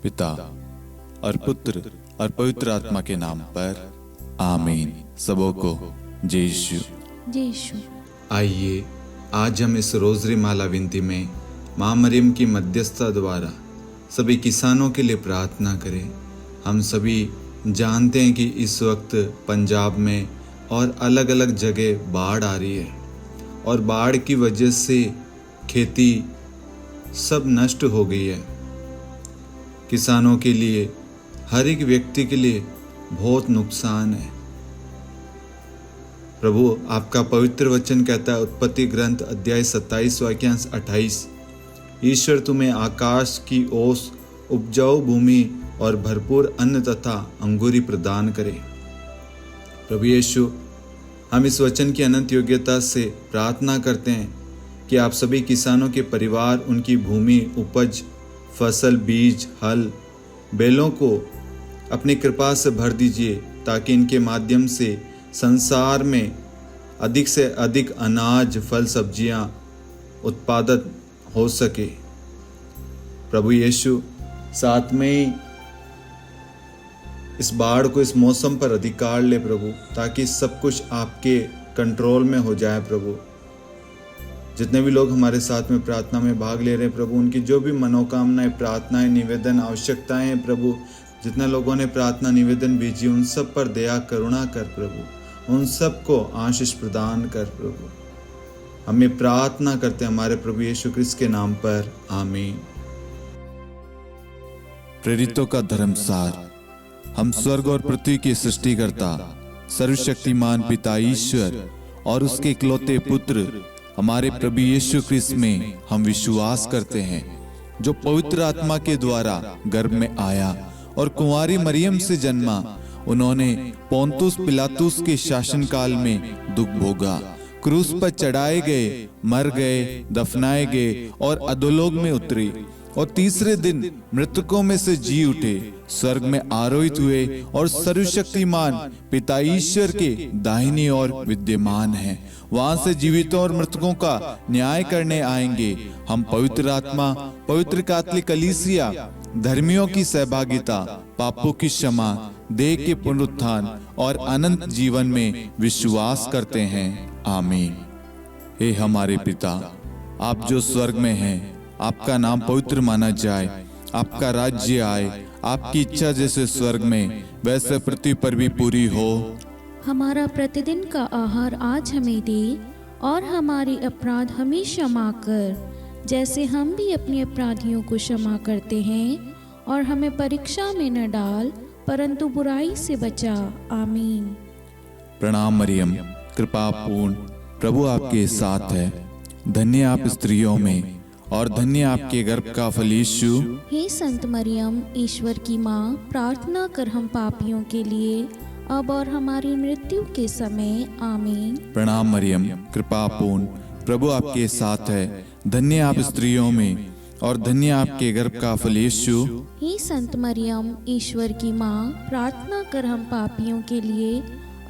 पिता और पुत्र और पवित्र आत्मा के नाम पर आमीन। सबों को जय यीशु। जय यीशु। आइए आज हम इस रोज़री माला विनती में माँ मरियम की मध्यस्थता द्वारा सभी किसानों के लिए प्रार्थना करें। हम सभी जानते हैं कि इस वक्त पंजाब में और अलग अलग जगह बाढ़ आ रही है और बाढ़ की वजह से खेती सब नष्ट हो गई है। किसानों के लिए, हर एक व्यक्ति के लिए बहुत नुकसान है। प्रभु आपका पवित्र वचन कहता है, उत्पत्ति ग्रंथ अध्याय 27 वाक्यांश 28, ईश्वर तुम्हें आकाश की ओस, उपजाऊ भूमि और भरपूर अन्न तथा अंगूरी प्रदान करे। प्रभु यीशु, हम इस वचन की अनंत योग्यता से प्रार्थना करते हैं कि आप सभी किसानों के परिवार, उनकी भूमि, उपज, फसल, बीज, हल, बैलों को अपनी कृपा से भर दीजिए ताकि इनके माध्यम से संसार में अधिक से अधिक अनाज, फल, सब्जियां उत्पादन हो सके। प्रभु यीशु, साथ में ही इस बाढ़ को इस मौसम पर अधिकार ले प्रभु, ताकि सब कुछ आपके कंट्रोल में हो जाए। प्रभु, जितने भी लोग हमारे साथ में प्रार्थना में भाग ले रहे हैं प्रभु, उनकी जो भी मनोकामनाएं, प्रार्थनाएं, निवेदन, आवश्यकताएं हैं प्रभु, जितने लोगों ने प्रार्थना निवेदन भेजी, उन सब पर दया करुणा कर प्रभु, उन सब को आशीष प्रदान कर प्रभु। हमें प्रार्थना करते हैं हमारे प्रभु यीशु क्रिस्त के नाम पर, आमीन। प्रेरितों का धर्मसार। हम स्वर्ग और पृथ्वी के सृष्टिकर्ता, सर्वशक्तिमान पिता ईश्वर और उसके इकलौते पुत्र हमारे प्रभु यीशु क्रिस्त में हम विश्वास करते हैं, जो पवित्र आत्मा के द्वारा गर्भ में आया और कुंवारी मरियम से जन्मा। उन्होंने पोंतुस पिलातुस के शासनकाल में दुख भोगा, क्रूस पर चढ़ाए गए, मर गए, दफनाए गए और अधोलोक में उतरे और तीसरे दिन मृतकों में से जी उठे, स्वर्ग में आरोहित हुए और सर्वशक्तिमान पिता ईश्वर के दाहिनी ओर विद्यमान हैं। वहां से जीवितों और मृतकों का न्याय करने आएंगे। हम पवित्र आत्मा, पवित्र कैथोलिक कलीसिया, धर्मियों की सहभागिता, पापों की क्षमा, देह के पुनरुत्थान और अनंत जीवन में विश्वास करते हैं। आमीन। हे हमारे पिता, आप जो स्वर्ग में हैं, आपका नाम पवित्र माना जाए, आपका राज्य आए, आपकी इच्छा जैसे स्वर्ग में वैसे पृथ्वी पर भी पूरी हो। हमारा प्रतिदिन का आहार आज हमें दे और हमारे अपराध हमें क्षमा कर, जैसे हम भी अपने अपराधियों को क्षमा करते हैं, और हमें परीक्षा में न डाल परंतु बुराई से बचा। आमीन। प्रणाम मरियम, कृपा पूर्ण, प्रभु आपके साथ है। धन्य आप स्त्रियों में और धन्य आपके गर्भ का फल यीशु। हे संत मरियम, ईश्वर की माँ, प्रार्थना कर हम पापियों के लिए अब और हमारी मृत्यु के समय। आमीन। प्रणाम मरियम, कृपा पूर्ण, प्रभु आपके साथ है। धन्य आप स्त्रियों में और धन्य आपके गर्भ का फल यीशु। हे संत मरियम, ईश्वर की माँ, प्रार्थना कर हम पापियों के लिए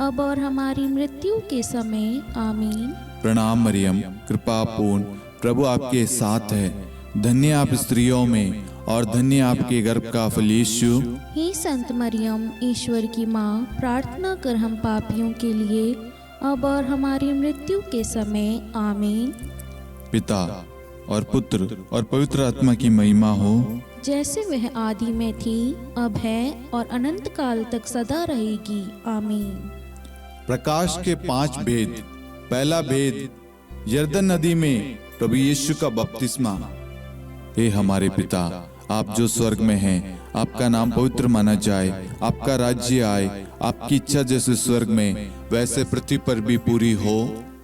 अब और हमारी मृत्यु के समय। आमीन। प्रणाम मरियम, कृपा पूर्ण, प्रभु आपके साथ है। धन्य आप स्त्रियों में और धन्य आपके गर्भ का फल यीशु। हे संत मरियम, ईश्वर की माँ, प्रार्थना कर हम पापियों के लिए अब और हमारी मृत्यु के समय। आमीन। पिता और पुत्र और पवित्र आत्मा की महिमा हो, जैसे वह आदि में थी, अब है और अनंत काल तक सदा रहेगी। आमीन। प्रकाश के 5 भेद। पहला भेद, यरदन नदी में प्रभु यीशु का बपतिस्मा। हे हमारे पिता, आप जो स्वर्ग में हैं, आपका नाम पवित्र माना जाए, आपका राज्य आए, आपकी इच्छा जैसे स्वर्ग में वैसे पृथ्वी पर भी पूरी हो।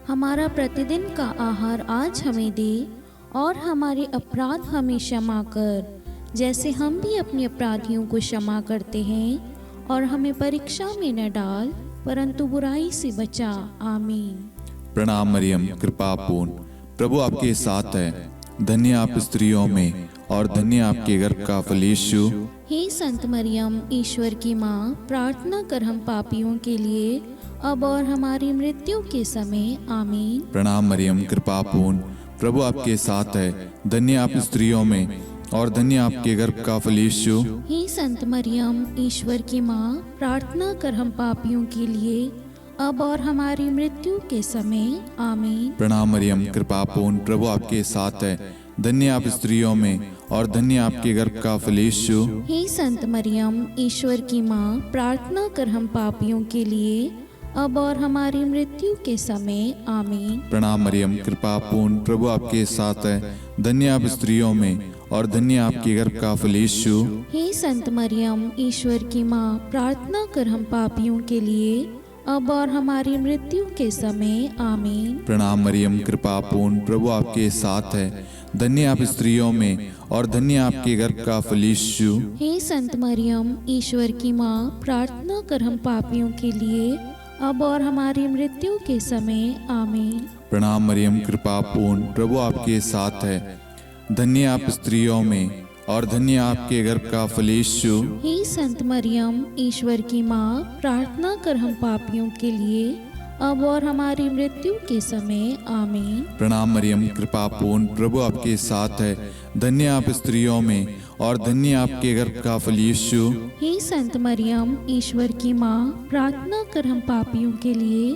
हमारा प्रतिदिन का आहार आज हमें दे और हमारे अपराध हमें क्षमा कर, जैसे हम भी अपने अपराधियों को क्षमा करते हैं, और हमें परीक्षा में न डाल परंतु बुराई से बचा। आमीन। प्रणाम मरियम, कृपा पूर्ण, प्रभु आपके साथ है। धन्य आप स्त्रियों में और धन्य आपके गर्भ का फल यीशु। हे संत मरियम, ईश्वर की माँ, प्रार्थना कर हम पापियों के लिए अब और हमारी मृत्यु के समय। आमीन। प्रणाम मरियम, कृपा पूर्ण, प्रभु आपके साथ है। धन्य आप स्त्रियों में और धन्य आपके गर्भ का फल यीशु। हे संत मरियम, ईश्वर की माँ, प्रार्थना कर हम पापियों के लिए, अब और हमारी मृत्यु के समय। आमीन। प्रणाम मरियम, कृपा पूर्ण, प्रभु आपके साथ है। धन्य आप स्त्रियों में और धन्य आपके गर्भ का फल यीशु। हे संत मरियम, ईश्वर की माँ, प्रार्थना कर हम पापियों के लिए, अब और हमारी मृत्यु के समय। आमीन। प्रणाम मरियम, कृपा पूर्ण, प्रभु आपके साथ है। धन्य आप स्त्रियों में और धन्य आपके गर्भ का फल यीशु। हे संत मरियम, ईश्वर की माँ, प्रार्थना कर हम पापियों के लिए, अब और हमारी मृत्यु के समय। आमीन। प्रणाम मरियम, कृपा पूर्ण, प्रभु आपके साथ है। धन्य आप स्त्रियों में और धन्य आपके गर्भ का फल यीशु। हे संत मरियम, ईश्वर की माँ, प्रार्थना कर हम पापियों के लिए, अब और हमारी मृत्यु के समय। आमीन। प्रणाम मरियम, कृपा पूर्ण, प्रभु आपके साथ है। धन्य आप स्त्रियों में और धन्य आपके गर्भ का फल यीशु। हे संत मरियम, ईश्वर की माँ, प्रार्थना कर हम पापियों के लिए, अब और हमारी मृत्यु के समय। आमीन। प्रणाम मरियम, कृपा पूर्ण, प्रभु आपके साथ है। धन्य आप स्त्रियों में और धन्य आपके गर्भ का फल यीशु। हे संत मरियम, ईश्वर की माँ, प्रार्थना कर हम पापियों के लिए,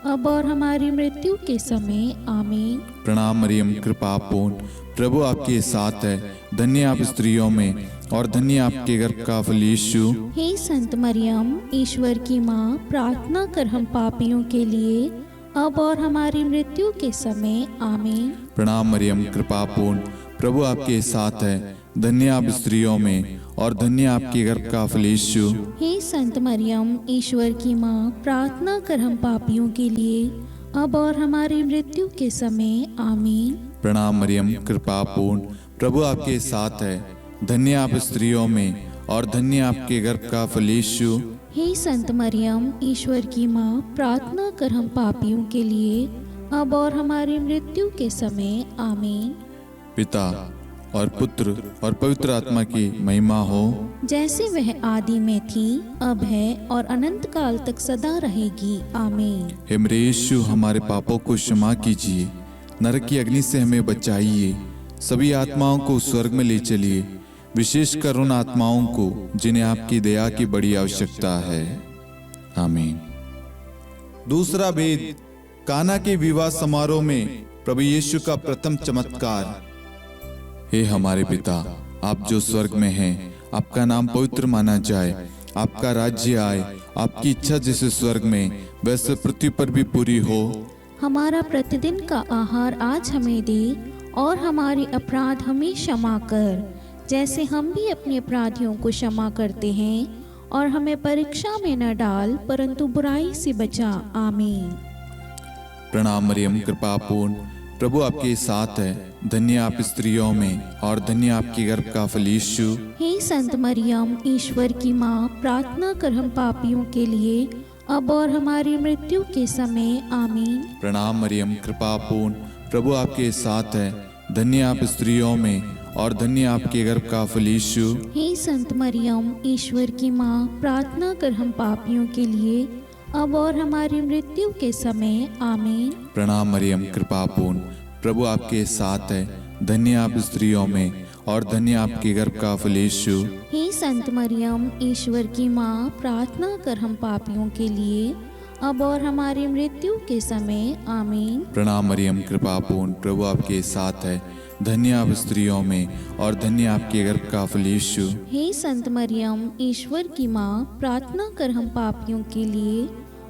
अब और हमारी मृत्यु के समय। आमीन। प्रणाम मरियम, कृपा पूर्ण, प्रभु आपके साथ है। धन्य आप स्त्रियों में और धन्य आपके गर्भ का फल यीशु। हे संत मरियम, ईश्वर की माँ, प्रार्थना कर हम पापियों के लिए, अब और हमारी मृत्यु के समय। आमीन। प्रणाम मरियम, कृपा पूर्ण, प्रभु आपके साथ है। धन्य आप स्त्रियों में और धन्य आपके गर्भ का फल यीशु। हे संत मरियम, ईश्वर की माँ, प्रार्थना कर हम पापियों के लिए, अब और हमारी मृत्यु के समय। आमीन। प्रणाम मरियम, कृपा पूर्ण, प्रभु आपके साथ है। धन्य आप स्त्रियों में और धन्य आपके गर्भ का फल यीशु। हे संत मरियम, ईश्वर की माँ, प्रार्थना कर हम पापियों के लिए, अब और हमारी मृत्यु के समय। आमीन। पिता और पुत्र और पवित्र आत्मा की महिमा हो, जैसे वह आदि में थी, अब है और अनंत काल तक सदा रहेगी। आमीन। हे मेरे यीशु, हमारे पापों को क्षमा कीजिए, नरक की अग्नि से हमें बचाइए, सभी आत्माओं को स्वर्ग में ले चलिए, विशेषकर उन आत्माओं को जिन्हें आपकी दया की बड़ी आवश्यकता है। आमीन। दूसरा भेद, काना के विवाह समारोह में प्रभु यीशु का प्रथम चमत्कार। हे हमारे पिता, आप जो स्वर्ग में हैं, आपका नाम पवित्र माना जाए, आपका राज्य आए, आपकी इच्छा जैसे स्वर्ग में वैसे पृथ्वी पर भी पूरी हो। हमारा प्रतिदिन का आहार आज हमें दे, और हमारे अपराध हमें क्षमा कर, जैसे हम भी अपने अपराधियों को क्षमा करते हैं, और हमें परीक्षा में न डाल, परंतु बुराई से बचा। आमीन। प्रणाम मरियम, कृपा पूर्ण, प्रभु आपके साथ है। धन्य आप स्त्रियों में और धन्य आपके गर्भ का फल यीशु। हे संत मरियम, ईश्वर की माँ, प्रार्थना कर हम पापियों के लिए, अब और हमारी मृत्यु के समय। आमीन। प्रणाम मरियम, कृपा पूर्ण, प्रभु आपके साथ है। धन्य आप स्त्रियों में और धन्य आपके गर्भ का फल यीशु। हे संत मरियम, ईश्वर की माँ, प्रार्थना कर हम पापियों के लिए, अब और हमारी मृत्यु के समय। आमीन। प्रणाम मरियम, कृपा पूर्ण, प्रभु आपके साथ है। धन्य आप स्त्रियों में और धन्य आपके गर्भ का फल यीशु। हे संत मरियम, ईश्वर की माँ, प्रार्थना कर हम पापियों के लिए, अब और हमारी मृत्यु के समय। आमीन। प्रणाम मरियम, कृपा पूर्ण, प्रभु आपके साथ है। धन्य आप स्त्रियों में और धन्य आपके गर्भ का फल यीशु। हे संत मरियम, ईश्वर की माँ, प्रार्थना कर हम पापियों के लिए,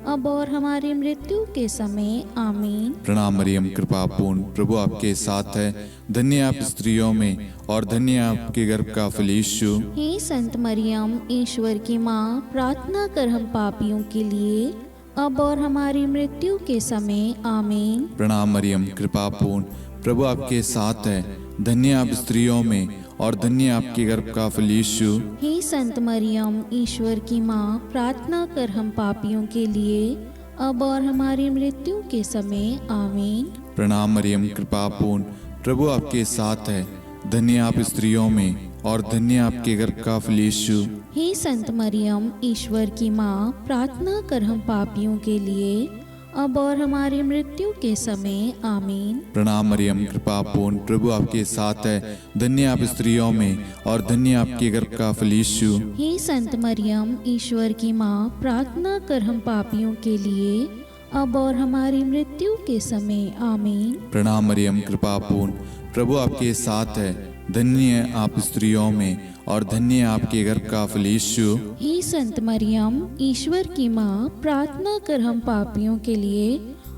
अब और हमारी मृत्यु के समय। आमीन। प्रणाम मरियम, कृपा पूर्ण, प्रभु आपके साथ है। धन्य आप स्त्रियों में और धन्य आपके गर्भ का फल यीशु। हे संत मरियम, ईश्वर की माँ, प्रार्थना कर हम पापियों के लिए, अब और हमारी मृत्यु के समय। आमीन। प्रणाम मरियम, कृपा पूर्ण, प्रभु आपके साथ है। धन्य आप स्त्रियों में और धन्य आपके गर्भ का फल यीशु। हे संत मरियम, ईश्वर की माँ, प्रार्थना कर हम पापियों के लिए, अब और हमारी मृत्यु के समय। आमीन। प्रणाम मरियम, कृपा पूर्ण, प्रभु आपके साथ है। धन्य आप स्त्रियों में और धन्य आपके गर्भ का फल यीशु। हे संत मरियम, ईश्वर की माँ, प्रार्थना कर हम पापियों के लिए, अब और हमारी मृत्यु के समय आमीन। प्रणाम मरियम, कृपा पूर्ण, प्रभु आपके साथ है। धन्य आप स्त्रियों में और धन्य आपके गर्भ का फल यीशु। हे संत मरियम, ईश्वर की माँ, प्रार्थना कर हम पापियों के लिए अब और हमारी मृत्यु के समय आमीन। प्रणाम मरियम, कृपा पूर्ण, प्रभु आपके साथ है। धन्य आप स्त्रियों में और धन्य आपके गर्भ का फल यीशु। हे संत मरियम, ईश्वर की माँ, प्रार्थना कर हम पापियों के लिए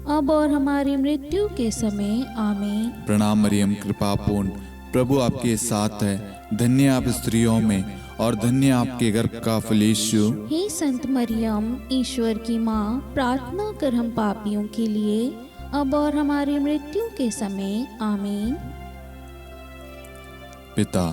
अब और हमारी मृत्यु के समय आमीन। प्रणाम मरियम, कृपा पूर्ण, प्रभु आपके साथ है। धन्य आप स्त्रियों में और धन्य आपके गर्भ का फल यीशु। हे संत मरियम, ईश्वर की माँ, प्रार्थना कर हम पापियों के लिए अब और हमारी मृत्यु के समय आमीन। पिता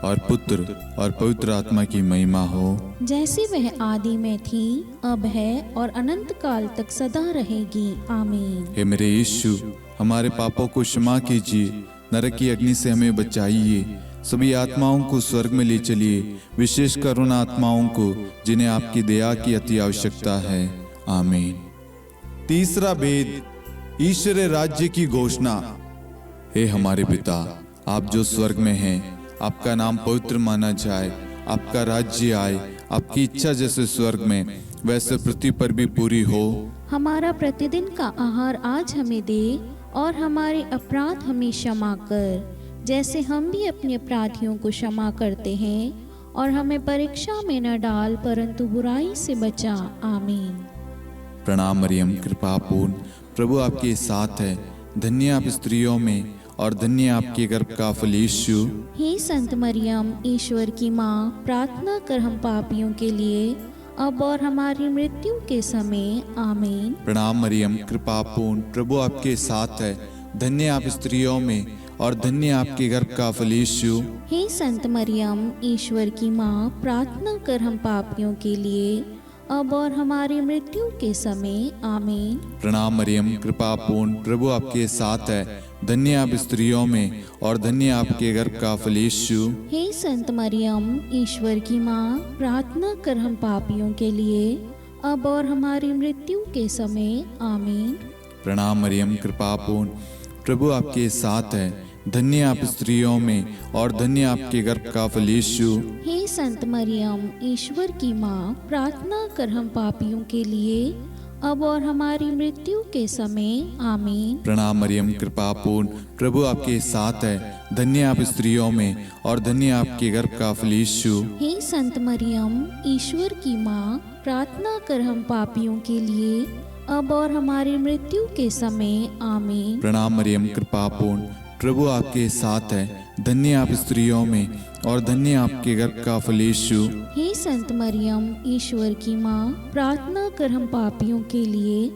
और पुत्र और पवित्र आत्मा की महिमा हो, जैसे वह आदि में थी, अब है और अनंत काल तक सदा रहेगी आमीन। हे मेरे यीशु, हमारे पापों को क्षमा कीजिए, नरक की अग्नि से हमें बचाइए, सभी आत्माओं को स्वर्ग में ले चलिए, विशेषकर उन आत्माओं को जिन्हें आपकी दया की अति आवश्यकता है। आमीन। तीसरा भेद, ईश्वर राज्य की घोषणा। हे हमारे पिता, आप जो स्वर्ग में हैं, आपका नाम पवित्र माना जाए, आपका राज्य आए, आपकी इच्छा जैसे स्वर्ग में वैसे पृथ्वी पर भी पूरी हो। हमारा प्रतिदिन का आहार आज हमें दे और हमारे अपराध हमें क्षमा कर, जैसे हम भी अपने अपराधियों को क्षमा करते हैं, और हमें परीक्षा में न डाल परंतु बुराई से बचा। आमीन। प्रणाम मरियम, कृपा पूर्ण, प्रभु आपके साथ है। धन्य आप स्त्रियों में और धन्य आपके गर्भ का फल यीशु। हे संत मरियम, ईश्वर की माँ, प्रार्थना कर हम पापियों के लिए अब और हमारी मृत्यु के समय आमीन। प्रणाम मरियम, कृपा पूर्ण, प्रभु आपके साथ है। धन्य आप स्त्रियों में और धन्य आपके गर्भ का फल यीशु। हे संत मरियम, ईश्वर की माँ, प्रार्थना कर हम पापियों के लिए अब और हमारी मृत्यु के समय आमीन। प्रणाम मरियम, कृपा पूर्ण, प्रभु आपके साथ है। धन्य आप स्त्रियों में और धन्य आपके गर्भ का फल यीशु। हे संत मरियम, ईश्वर की माँ, प्रार्थना कर हम पापियों के लिए अब और हमारी मृत्यु के समय आमीन। प्रणाम मरियम, कृपा पूर्ण, प्रभु आपके साथ है। धन्य आप स्त्रियों में और धन्य आपके गर्भ का फल यीशु। हे संत मरियम, ईश्वर की माँ, प्रार्थना कर हम पापियों के लिए अब और हमारी मृत्यु के समय आमीन। प्रणाम मरियम, कृपा पूर्ण, प्रभु आपके साथ है। धन्य आप स्त्रियों में और धन्य आपके गर्भ का फल यीशु। हे संत मरियम, ईश्वर की माँ, प्रार्थना कर हम पापियों के लिए अब और हमारी मृत्यु के समय आमीन। प्रणाम मरियम, कृपा पूर्ण, प्रभु आपके साथ है। धन्य आप स्त्रियों में और धन्य आपके गर्भ का फल यीशु। हे संत मरियम, ईश्वर की माँ, प्रार्थना कर हम पापियों के लिए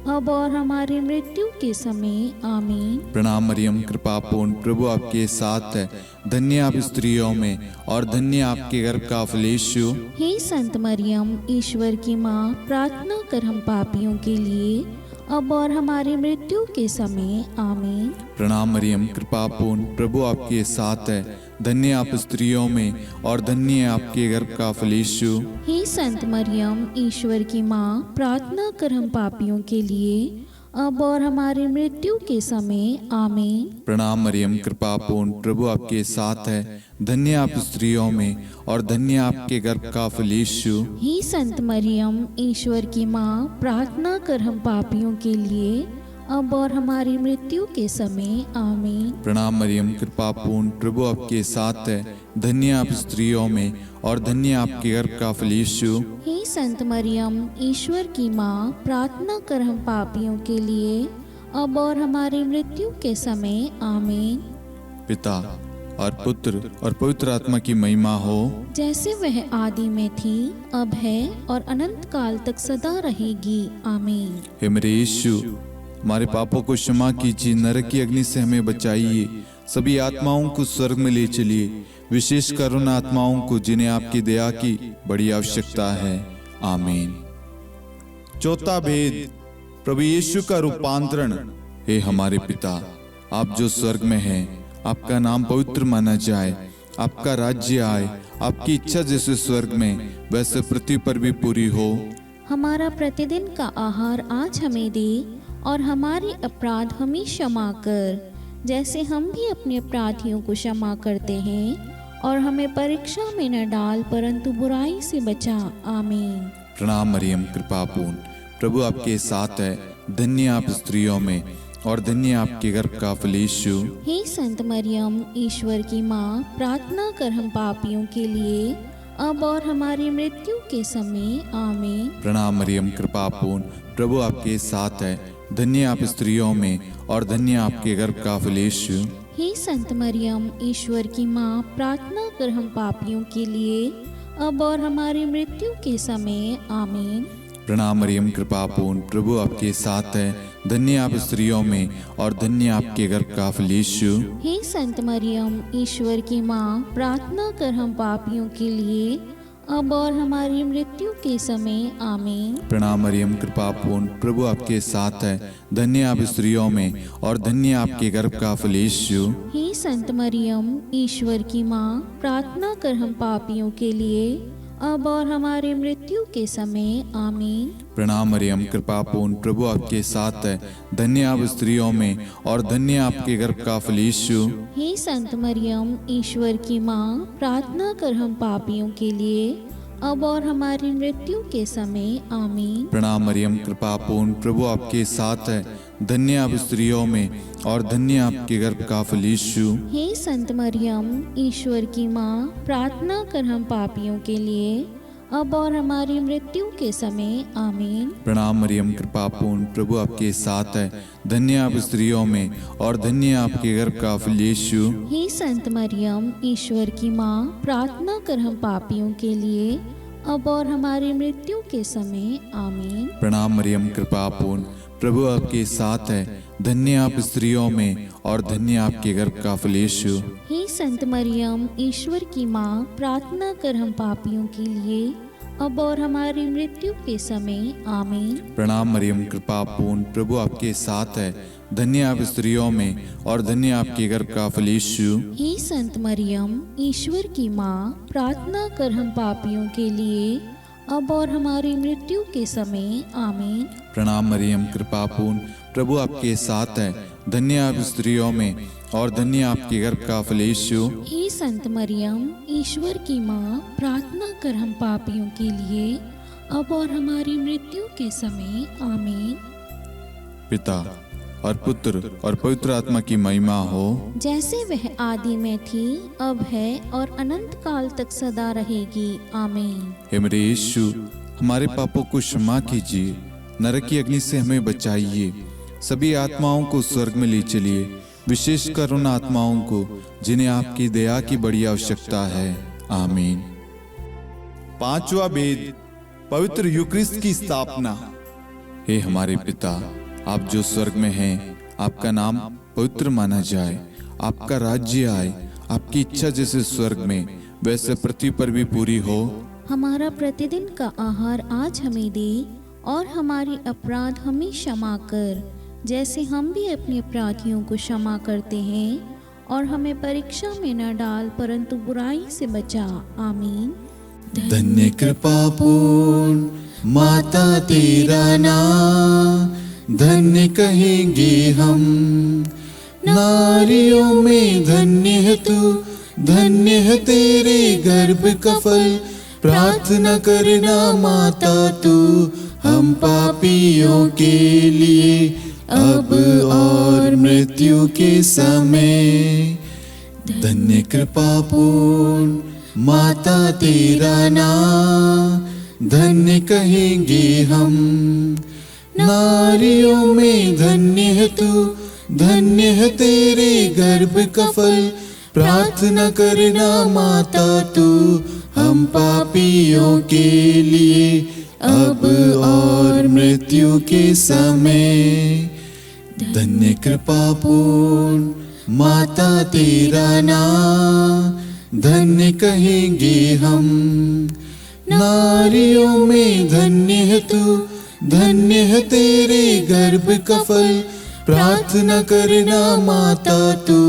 अब और हमारी मृत्यु के समय आमीन। प्रणाम मरियम, कृपा पूर्ण, प्रभु आपके साथ है। धन्य आप स्त्रियों में और धन्य आपके गर्भ का फल यीशु। हे संत मरियम, ईश्वर की माँ, प्रार्थना कर हम पापियों के लिए अब और हमारी मृत्यु के समय आमीन। प्रणाम मरियम, कृपा पूर्ण, प्रभु आपके साथ है। धन्य आप स्त्रियों में और धन्य आपके गर्भ का फल यीशु। हे संत मरियम, ईश्वर की माँ, प्रार्थना कर हम पापियों के लिए अब और हमारी मृत्यु के समय आमीन। प्रणाम मरियम, कृपा पूर्ण, प्रभु आपके साथ है। धन्य आप स्त्रियों में और धन्य आपके गर्भ का फल यीशु। हे संत मरियम, ईश्वर की माँ, प्रार्थना कर हम पापियों के लिए अब और हमारी मृत्यु के समय आमीन। प्रणाम मरियम, कृपा पूर्ण, प्रभु आपके साथ है। धन्य आप स्त्रियों में और धन्य आपके गर्भ का फल यीशु। हे संत मरियम, ईश्वर की माँ, प्रार्थना कर हम पापियों के लिए अब और हमारी मृत्यु के समय आमीन। पिता और पुत्र और पवित्र आत्मा की महिमा हो, जैसे वह आदि में थी, अब है और अनंत काल तक सदा रहेगी आमीन। हे मेरे यीशु, हमारे पापों को क्षमा कीजिए, नरक की अग्नि से हमें बचाइए, सभी आत्माओं को स्वर्ग में ले चलिए, विशेषकर उन आत्माओं को जिन्हें आपकी दया की बड़ी आवश्यकता है। आमीन। चौथा भेद, प्रभु यीशु का रूपांतरण। हे हमारे पिता, आप जो स्वर्ग में हैं, आपका नाम पवित्र माना जाए, आपका राज्य आए, आपकी इच्छा जैसे स्वर्ग में वैसे पृथ्वी पर भी पूरी हो। हमारा प्रतिदिन का आहार आज हमें दे और हमारे अपराध हमें क्षमा कर, जैसे हम भी अपने अपराधियों को क्षमा करते हैं। और हमें परीक्षा में न डाल, परंतु बुराई से बचा। आमीन। प्रणाम मरियम, कृपा पूर्ण, प्रभु आपके साथ है। धन्य आप स्त्रियों में और धन्य आपके गर्भ का फल यीशु। हे संत मरियम, ईश्वर की माँ, प्रार्थना कर हम पापियों के लिए, अब और हमारी मृत्यु के समय। आमीन। प्रणाम मरियम, कृपा पूर्ण, प्रभु आपके साथ है। धन्य आप स्त्रियों में और धन्य आपके गर्भ का फल यीशु। हे संत मरियम, ईश्वर की माँ, प्रार्थना कर हम पापियों के लिए, अब और हमारी मृत्यु के समय। आमीन। प्रणाम मरियम, कृपा पूर्ण, प्रभु आपके साथ है। धन्य आप स्त्रियों में और धन्य आपके गर्भ का फल यीशु। हे संत मरियम, ईश्वर की माँ, प्रार्थना कर हम पापियों के लिए, अब और हमारी मृत्यु के समय। आमीन। प्रणाम मरियम, कृपा पूर्ण, प्रभु आपके साथ है। धन्य आप स्त्रियों में और धन्य आपके गर्भ का फल यीशु। हे संत मरियम, ईश्वर की माँ, प्रार्थना कर हम पापियों के लिए, अब और हमारी मृत्यु के समय। आमीन। प्रणाम मरियम, कृपा पूर्ण, प्रभु आपके साथ है। धन्य आप स्त्रियों में और धन्य आपके गर्भ का फल यीशु। हे संत मरियम, ईश्वर की माँ, प्रार्थना कर हम पापियों के लिए, अब और हमारी मृत्यु के समय। आमीन। प्रणाम मरियम, कृपा पूर्ण, प्रभु आपके साथ है। धन्य आप स्त्रियों में और धन्य आपके गर्भ का फल यीशु। हे संत मरियम, ईश्वर की माँ, प्रार्थना कर हम पापियों के लिए, अब और हमारी मृत्यु के समय। आमीन। प्रणाम मरियम, कृपा पूर्ण, प्रभु आपके साथ है। धन्य आप स्त्रियों में और धन्य आपके गर्भ का फल यीशु। हे संत मरियम, ईश्वर की माँ, प्रार्थना कर हम पापियों के लिए, अब और हमारी मृत्यु के समय। आमीन। प्रणाम मरियम, कृपा पूर्ण, प्रभु आपके साथ है। धन्य आप स्त्रियों में और धन्य आपके गर्भ का फल यीशु। हे संत मरियम, ईश्वर की माँ, प्रार्थना कर हम पापियों के लिए, अब और हमारी मृत्यु के समय। आमीन। प्रणाम मरियम, कृपा पूर्ण, प्रभु आपके साथ है। धन्य आप स्त्रियों में और धन्य आपके गर्भ का फल यीशु। हे संत मरियम, ईश्वर की माँ, प्रार्थना कर हम पापियों के लिए, अब और हमारी मृत्यु के समय। आमीन। प्रणाम मरियम, कृपा पूर्ण, प्रभु आपके साथ है। धन्य आप स्त्रियों में और धन्य आपके गर्भ का फल यीशु। हे संत मरियम, ईश्वर की माँ, प्रार्थना कर हम पापियों के लिए, अब और हमारी मृत्यु के समय। आमीन। पिता और पुत्र और पवित्र आत्मा की महिमा हो, जैसे वह आदि में थी, अब है और अनंत काल तक सदा रहेगी। आमीन। हे मेरे यीशु, हमारे पापों को क्षमा कीजिए, नरक की अग्नि से हमें बचाइए, सभी आत्माओं को स्वर्ग में ले चलिए, विशेषकर उन आत्माओं को जिन्हें आपकी दया की बड़ी आवश्यकता है। आमीन। पांचवा भेद, पवित्र यूक्रिस्ट की स्थापना। हे हमारे पिता, आप जो स्वर्ग में हैं, आपका नाम पवित्र माना जाए, आपका राज्य आए, आपकी इच्छा जैसे स्वर्ग में वैसे पृथ्वी पर भी पूरी हो। हमारा प्रतिदिन का आहार आज हमें दे और हमारे अपराध हमें क्षमा कर, जैसे हम भी अपने अपराधियों को क्षमा करते हैं, और हमें परीक्षा में न डाल, परंतु बुराई से बचा। आमीन। धन्य कृपा पूर्ण माता तेरा नाम, धन्य कहेंगे हम नारियों में। धन्य है तू, धन्य है तेरे गर्भ का फल। प्रार्थना करना माता तू हम पापियों के लिए, अब और मृत्यु के समय। धन्य कृपा पूर्ण माता तेरा नाम, धन्य कहेंगे हम नारियों में। धन्य है तू, धन्य है तेरे गर्भ का फल। प्रार्थना करना माता तू हम पापियों के लिए, अब और मृत्यु के समय। धन्य कृपा पूर्ण माता तेरा नाम, धन्य कहेंगे हम नारियों में। धन्य है तू, धन्य है तेरे गर्भ का फल। प्रार्थना करना माता तू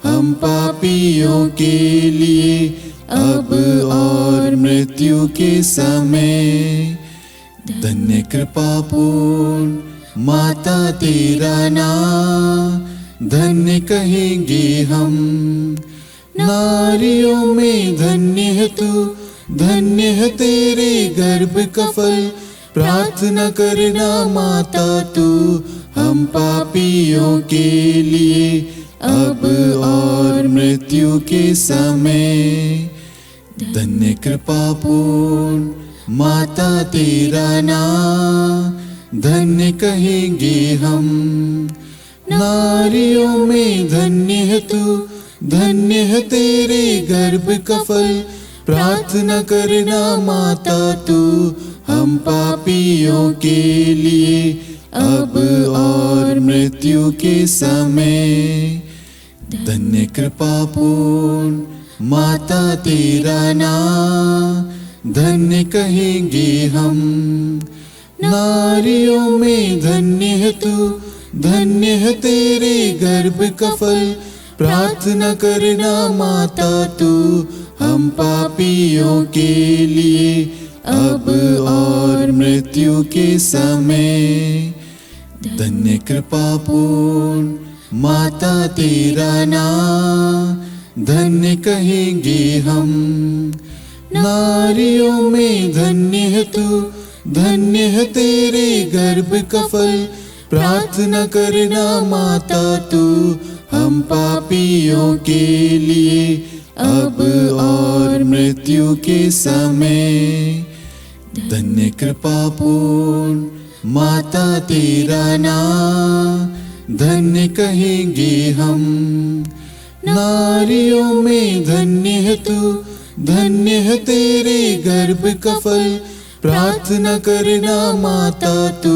हम पापियों के लिए, अब और मृत्यु के समय। धन्य कृपा पूर्ण माता तेरा नाम, धन्य कहेंगे हम। नारियों में धन्य है तू, धन्य है तेरे गर्भ का फल। प्रार्थना करना माता तू हम पापियों के लिए, अब और मृत्यु के समय। धन्य कृपा पूर्ण माता तेरा नाम, धन्य कहेंगे हम। नारियों में धन्य है तू, धन्य है तेरे गर्भ का फल। प्रार्थना करना माता तू हम पापियों के लिए, अब और मृत्यु के समय। धन्य कृपा पूर्ण माता तेरा नाम, धन्य कहेंगे हम। नारियों में धन्य है तू, धन्य है तेरे गर्भ का फल। प्रार्थना करना माता तू हम पापियों के लिए, अब और मृत्यु के समय। धन्य कृपा पूर्ण माता तेरा नाम, धन्य कहेंगे हम। नारियों में धन्य है तू, धन्य है तेरे गर्भ का फल। प्रार्थना करना माता तू हम पापियों के लिए, अब और मृत्यु के समय। धन्य कृपा पूर्ण माता तेरा नाम, धन्य कहेंगे हम। नारियों में धन्य है तू, धन्य है तेरे गर्भ का फल। प्रार्थना करना माता तू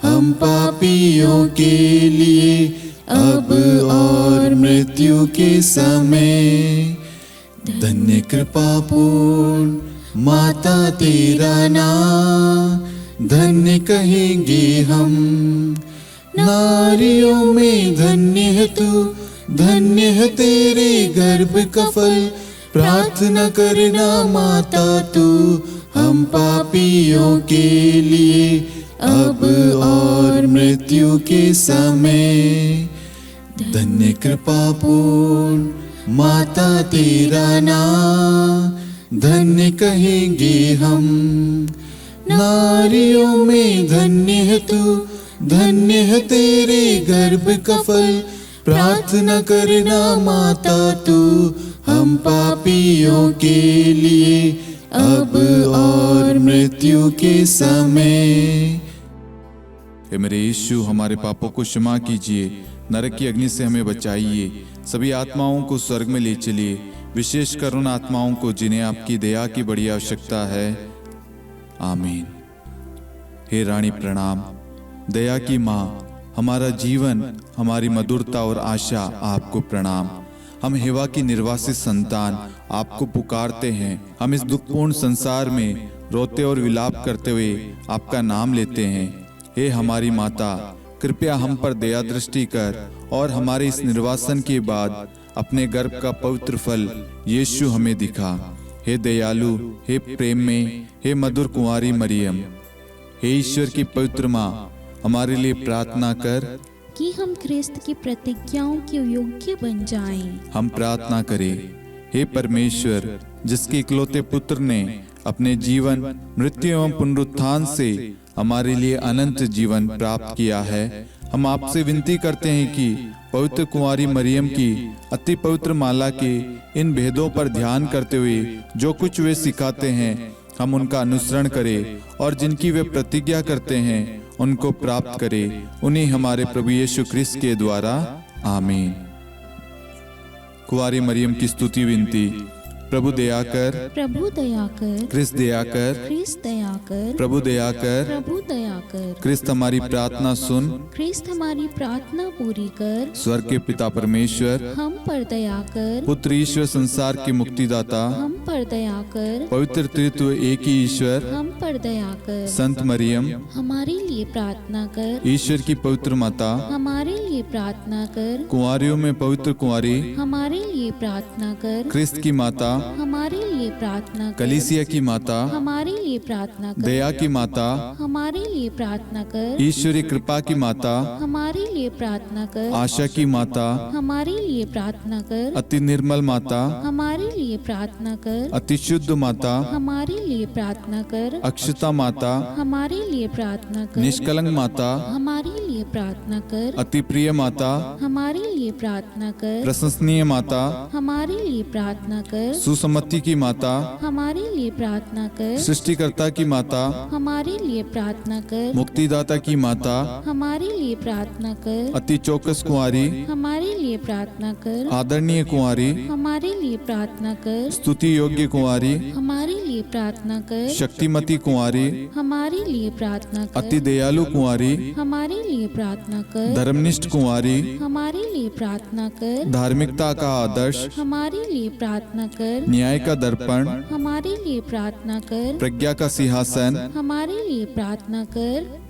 हम पापियों के लिए, अब और मृत्यु के समय। धन्य कृपा पूर्ण माता तेरा नाम, धन्य कहेंगे हम। नारियों में धन्य है तू, धन्य है तेरे गर्भ का फल। प्रार्थना करना माता तू हम पापियों के लिए, अब और मृत्यु के समय। धन्य कृपा पूर्ण माता तेरा नाम, धन्य कहेंगे हम। नारियों में धन्य है तू, धन्य है तेरे गर्भ का फल। प्रार्थना करना माता तू हम पापियों के लिए, अब और मृत्यु के समय। हे मेरे यीशु, हमारे पापों को क्षमा कीजिए, नरक की अग्नि से हमें बचाइए, सभी आत्माओं को स्वर्ग में ले चलिए, विशेषकर उन आत्माओं को जिन्हें आपकी दया की बड़ी आवश्यकता है। आमीन। हे रानी प्रणाम, दया की माँ, हमारा जीवन, हमारी मधुरता और आशा आपको प्रणाम। हम हिवा की निर्वासित संतान आपको पुकारते हैं। हम इस दुखपूर्ण संसार में रोते और विलाप करते हुए आपका नाम लेते हैं। हे हमारी माता, कृपया हम पर दया दृष्टि कर और हमारे इस निर्वासन के बाद अपने गर्भ का पवित्र फल यीशु हमें दिखा। हे दयालु, हे प्रेम में, हे मधुर कुंवारी मरियम, हे ईश्वर की पवित्र माँ, हमारे लिए प्रार्थना कर कि हम ख्रिस्त की प्रतिज्ञाओं के योग्य बन जाएं। हम प्रार्थना करें। हे परमेश्वर, जिसके इकलौते पुत्र ने अपने जीवन, मृत्यु एवं पुनरुत्थान से हमारे लिए अनंत जीवन प्राप्त किया है, हम आपसे विनती करते हैं कि पवित्र कुंवारी मरियम की अति पवित्र माला के इन भेदों पर ध्यान करते हुए जो कुछ वे सिखाते हैं, हम उनका अनुसरण करें और जिनकी वे प्रतिज्ञा करते हैं उनको प्राप्त करें। उन्हीं हमारे प्रभु यीशु ख्रिस्त के द्वारा। आमीन। कुंवारी मरियम की स्तुति विनती। प्रभु दया कर, प्रभु दया कर, ख्रिस्त दया कर, ख्रिस्त दया कर, प्रभु दया कर, प्रभु दया कर। क्रिस्त हमारी प्रार्थना सुन। क्रिस्त हमारी प्रार्थना पूरी कर। स्वर्ग के पिता परमेश्वर, हम पर दया कर। पुत्र ईश्वर संसार के मुक्तिदाता, हम पर दया कर। पवित्र त्रित्व एक ही ईश्वर, हम पर दया कर। संत मरियम, हमारे लिए प्रार्थना कर। ईश्वर की पवित्र माता, हमारे लिए प्रार्थना कर। कुंवारियों में पवित्र कुंवारी, हमारे लिए प्रार्थना कर। क्रिस्त की माता, हमारे लिए प्रार्थना कर। कलीसिया की माता, हमारे लिए प्रार्थना कर। दया की माता, हमारे लिए प्रार्थना कर। ईश्वरी कृपा की माता, हमारे लिए प्रार्थना कर। आशा की माता, हमारे लिए प्रार्थना कर। अति निर्मल माता, हमारे लिए प्रार्थना कर। अति शुद्ध माता, हमारे लिए प्रार्थना कर। अक्षता माता, हमारे लिए प्रार्थना कर। निष्कलंक माता, हमारे लिए प्रार्थना कर। अति प्रिय माता, हमारे लिए प्रार्थना कर। प्रशंसनीय माता, हमारे लिए प्रार्थना कर। सुसम्मति की माता, हमारे लिए प्रार्थना कर। सृष्टिकर्ता की माता, हमारे लिए प्रार्थना कर। मुक्तिदाता की माता, हमारे लिए प्रार्थना कर। अति चौकस कुंवारी, हमारे लिए प्रार्थना कर। आदरणीय कुंवारी, हमारे लिए प्रार्थना कर। स्तुति योग्य कुंवारी, हमारे लिए प्रार्थना कर। शक्तिमती कुंवारी, हमारे लिए प्रार्थना कर। अति दयालु कुंवारी, हमारे लिए प्रार्थना कर। धर्मनिष्ठ कुंवारी, हमारे लिए प्रार्थना कर। धार्मिकता का आदर्श, हमारे लिए प्रार्थना कर। न्याय का दर्पण, हमारे लिए प्रार्थना कर। प्रज्ञा का सिंहासन, हमारे लिए प्रार्थना कर।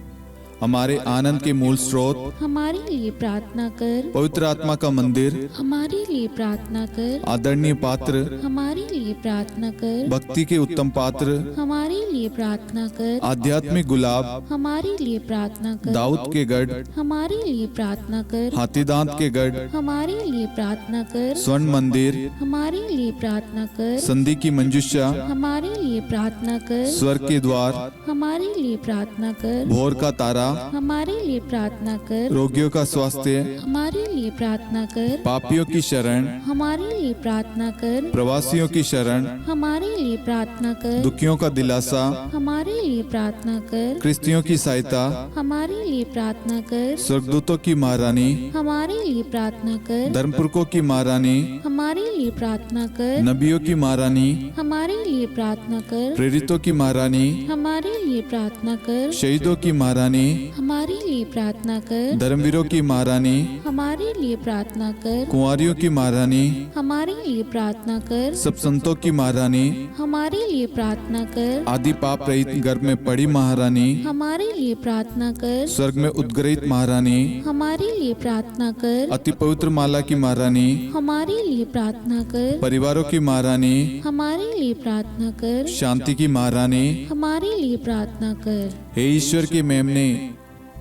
हमारे आनंद के मूल स्रोत, हमारे लिए प्रार्थना कर। पवित्र आत्मा का मंदिर, हमारे लिए प्रार्थना कर। आदरणीय पात्र, हमारे लिए प्रार्थना कर। भक्ति के उत्तम पात्र, हमारे लिए प्रार्थना कर। आध्यात्मिक गुलाब, हमारे लिए प्रार्थना कर। दाऊद के गढ़, हमारे लिए प्रार्थना कर। हाथीदांत के गढ़, हमारे लिए प्रार्थना कर। स्वर्ण मंदिर, हमारे लिए प्रार्थना कर। संधि की मंजुषा, हमारे लिए प्रार्थना कर। स्वर्ग के द्वार, हमारे लिए प्रार्थना कर। भोर का तारा, हमारे लिए प्रार्थना कर। रोगियों का स्वास्थ्य, हमारे लिए प्रार्थना कर। पापियों की शरण, हमारे लिए प्रार्थना कर। प्रवासियों की शरण, हमारे लिए प्रार्थना कर। दुखियों का दिलासा, हमारे लिए प्रार्थना कर। क्रिस्तियों की सहायता, हमारे लिए प्रार्थना कर। स्वर्गदूतों की महारानी, हमारे लिए प्रार्थना कर। धर्मपुरखों की महारानी, हमारे लिए प्रार्थना कर। नबियों की महारानी, हमारे लिए प्रार्थना कर। प्रेरितों की महारानी, हमारे लिए प्रार्थना कर। शहीदों की महारानी, हमारे लिए प्रार्थना कर। धर्मवीरों की महारानी, हमारे लिए प्रार्थना कर। कुंवारियों की महारानी, हमारे लिए प्रार्थना कर। सब संतों की महारानी, हमारे लिए प्रार्थना कर। आदि पाप रहित गर्भ में पड़ी महारानी, हमारे लिए प्रार्थना कर। स्वर्ग में उद्ग्रहित महारानी, हमारे लिए प्रार्थना कर। अति पवित्र माला की महारानी, हमारे लिए प्रार्थना कर। परिवारों की महारानी, हमारे लिए प्रार्थना कर। शांति की महारानी, हमारे लिए प्रार्थना कर। हे ईश्वर के मेमने,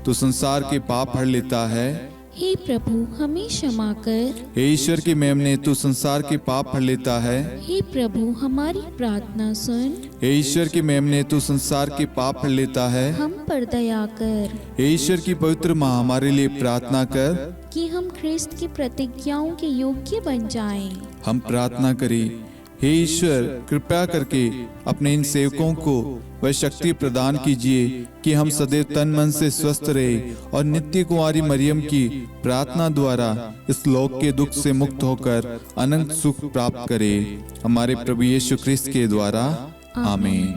तू संसार के पाप हर लेता है। हे प्रभु हमें क्षमा कर। हे ईश्वर के मेमने, तू संसार के पाप हर लेता है। हे प्रभु हमारी प्रार्थना सुन। हे ईश्वर के मेमने, तू संसार के पाप हर लेता है। हम पर दया कर हे ईश्वर की पवित्र माँ, हमारे लिए प्रार्थना कर। कि हम ख्रिस्त की प्रतिज्ञाओं के योग्य बन जाएं। हम प्रार्थना करें, हे ईश्वर कृपया करके अपने इन सेवकों को वह शक्ति प्रदान कीजिए कि हम सदैव तन मन से स्वस्थ रहे और नित्य कुंवारी मरियम की प्रार्थना द्वारा इस लोक के दुख से मुक्त होकर अनंत सुख प्राप्त करें। हमारे प्रभु यीशु ख्रिस्त के द्वारा आमीन।